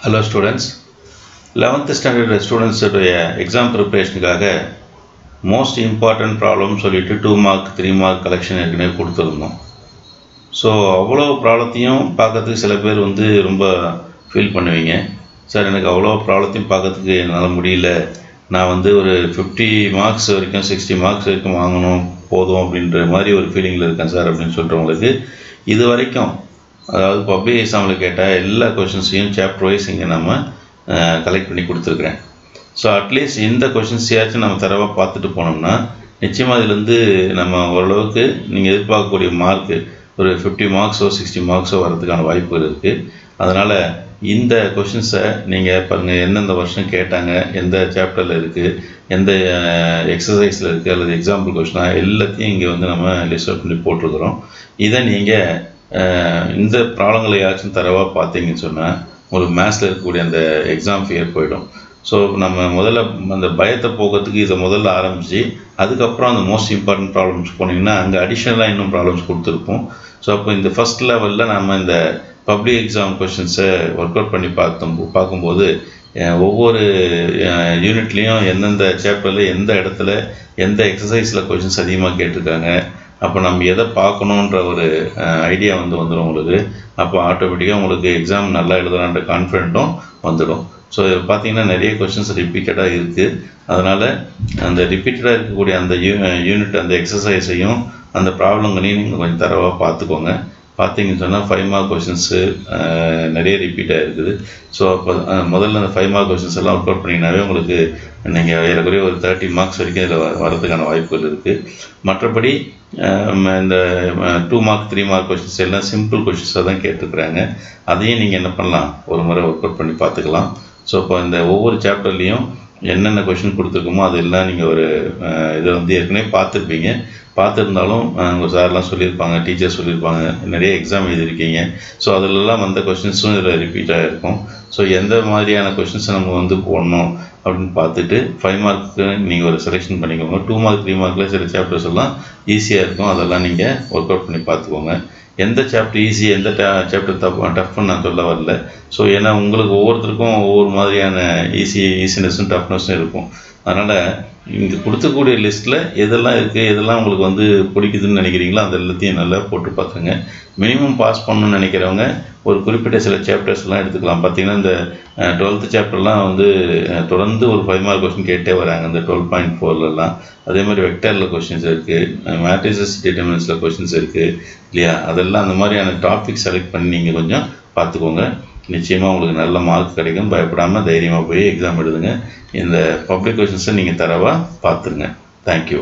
Hello students, 11th standard students exam preparationக்காக most important problem சொல்லிட்டு 2 mark 3 mark collection ஏற்கனவே கொடுத்துருந்தோம். So அவ்வளோ ப்ராப்ளத்தையும் பார்க்கறதுக்கு சில பேர் ரொம்ப ஃபீல் பண்ணுவீங்க. சார் எனக்கு அவ்வளோ ப்ராப்ளத்தையும் பார்க்கறதுக்கு என்னால் முடியல, நான் ஒரு 50 மார்க்ஸ் வரைக்கும் 60 மார்க்ஸ் வரைக்கும் வாங்கணும் போதும் அப்படின்ற மாதிரி ஒரு ஃபீலிங்கில் இருக்கேன் சார் அப்படின்னு சொல்கிறவங்களுக்கு இது வரைக்கும் அதாவது பப்ளிக் எக்ஸாமில் கேட்டால் எல்லா கொஷின்ஸையும் சாப்டர் வைஸ் இங்கே நம்ம கலெக்ட் பண்ணி கொடுத்துருக்குறேன். ஸோ அட்லீஸ்ட் இந்த கொஷின்ஸையாச்சும் நம்ம தரவாக பார்த்துட்டு போனோம்னா நிச்சயமாக இதுலேருந்து நம்ம ஓரளவுக்கு நீங்கள் எதிர்பார்க்கக்கூடிய மார்க்கு ஒரு 50 மார்க்ஸோ 60 மார்க்ஸோ வரதுக்கான வாய்ப்புகள் இருக்குது. அதனால் இந்த கொஷின்ஸை நீங்கள் பாருங்கள், எந்தெந்த வருஷம் கேட்டாங்க, எந்த சாப்டரில் இருக்குது, எந்த எக்ஸசைஸில் இருக்குது அல்லது எக்ஸாம்பிள் கொஷினாக எல்லாத்தையும் இங்கே நம்ம லிஸ்ட் அவுட் பண்ணி போட்டிருக்கிறோம். இதை நீங்கள் இந்த ப்ராப்ளங்களையாச்சும் தரவாக பார்த்தீங்கன்னு சொன்னால் உங்களுக்கு மேத்ஸில் இருக்கக்கூடிய அந்த எக்ஸாம் ஃபியர் போயிடும். ஸோ நம்ம முதல்ல அந்த பயத்தை போகிறதுக்கு இதை முதல்ல ஆரம்பித்து அதுக்கப்புறம் அந்த மோஸ்ட் இம்பார்ட்டன்ட் ப்ராப்ளம்ஸ் போனீங்கன்னா அங்கே அடிஷ்னலாக இன்னும் ப்ராப்ளம்ஸ் கொடுத்துருப்போம். ஸோ அப்போ இந்த ஃபஸ்ட் லெவலில் நம்ம இந்த பப்ளிக் எக்ஸாம் கொஷின்ஸை ஒர்க் அவுட் பண்ணி பார்க்கும்போது ஒவ்வொரு யூனிட்லேயும் எந்தெந்த சாப்டரில் எந்த இடத்துல எந்த எக்ஸசைஸில் கொஷின்ஸ் அதிகமாக கேட்டிருக்காங்க, அப்போ நம்ம எதை பார்க்கணுன்ற ஒரு ஐடியா வந்துடும் உங்களுக்கு. அப்போ ஆட்டோமேட்டிக்காக உங்களுக்கு எக்ஸாம் நல்லா எழுதலான்ற கான்ஃபிடென்ட்டும் வந்துடும். ஸோ இதில் பார்த்தீங்கன்னா நிறைய கொஷின்ஸ் ரிப்பீட்டடாக இருக்குது. அதனால் அந்த ரிப்பீட்டடாக இருக்கக்கூடிய அந்த யூனிட் அந்த எக்ஸசைஸையும் அந்த ப்ராப்ளங்களையும் நீங்கள் கொஞ்சம் தரவாக பார்த்துக்கோங்க. பார்த்தீங்கன்னு சொன்னால் 5 மார்க் கொஷின்ஸு நிறைய ரிப்பீட்டாக இருக்குது. ஸோ அப்போ முதல்ல அந்த 5 மார்க் கொஷின்ஸ் எல்லாம் ஒர்க் அவுட் பண்ணிங்கனாவே உங்களுக்கு நீங்கள் ஏறக்குறைய ஒரு 30 மார்க்ஸ் வரைக்கும் இதில் வரதுக்கான வாய்ப்புகள் இருக்குது. மற்றபடி இந்த 2 மார்க் 3 மார்க் கொஷின்ஸ் எல்லாம் சிம்பிள் கொஷின்ஸாக தான் கேட்டுருக்குறாங்க. அதையும் நீங்கள் என்ன பண்ணலாம், ஒரு முறை ஒர்க் அவுட் பண்ணி பார்த்துக்கலாம். ஸோ இப்போ இந்த ஒவ்வொரு சாப்டர்லேயும் என்னென்ன கொஷின் கொடுத்துருக்கோமோ அதெல்லாம் நீங்கள் ஒரு இதை ஏற்கனவே பார்த்துருந்தாலும் உங்கள் சார்லாம் சொல்லியிருப்பாங்க, டீச்சர் சொல்லியிருப்பாங்க, நிறைய எக்ஸாம் எழுதியிருக்கீங்க. ஸோ அதிலெல்லாம் வந்த கொஷின்ஸும் இதில் ரிப்பீட்டாக இருக்கும். ஸோ எந்த மாதிரியான கொஷின்ஸை நம்ம போடணும் அப்படின்னு பார்த்துட்டு 5 மார்க்கு நீங்கள் ஒரு செலெக்ஷன் பண்ணிக்கோங்க. 2 மார்க் 3 மார்க்கில் சில சாப்டர்ஸ் எல்லாம் ஈஸியாக இருக்கும், அதெல்லாம் நீங்கள் ஒர்க் அவுட் பண்ணி பார்த்துக்கோங்க. எந்த சாப்டர் ஈஸி எந்த சாப்டர் டஃப்னு நான் சொல்ல வரல. ஸோ ஏன்னா உங்களுக்கு ஒவ்வொருத்தருக்கும் ஒவ்வொரு மாதிரியான ஈஸினஸும் டஃப்னஸும் இருக்கும். அதனால் இங்கே கொடுக்கக்கூடிய லிஸ்ட்டில் எதெல்லாம் இருக்குது, எதெல்லாம் உங்களுக்கு பிடிக்குதுன்னு நினைக்கிறீங்களோ அது எல்லாத்தையும் நல்லா போட்டு பார்த்துங்க. மினிமம் பாஸ் பண்ணணும்னு நினைக்கிறவங்க ஒரு குறிப்பிட்ட சில சாப்டர்ஸ்லாம் எடுத்துக்கலாம். பார்த்திங்கன்னா இந்த 12th சாப்டர்லாம் தொடர்ந்து ஒரு 5 மார்க் கொஸ்டின் கேட்டே வராங்க. இந்த 12.4லலாம் அதே மாதிரி வெக்டரில் கொஷின்ஸ் இருக்குது, மேட்ரிசஸ் டிட்டர்மினன்ஸில் கொஷின்ஸ் இருக்குது இல்லையா. அதெல்லாம் அந்த மாதிரியான டாபிக் செலக்ட் பண்ணி நீங்கள் கொஞ்சம் பார்த்துக்கோங்க. நிச்சயமாக உங்களுக்கு நல்ல மார்க் கிடைக்கும். பயப்படாமல் தைரியமாக போய் எக்ஸாம் எழுதுங்க. இந்த பப்ளிக் கொஷின்ஸை நீங்கள் தரவாக பார்த்துருங்க. தேங்க்யூ.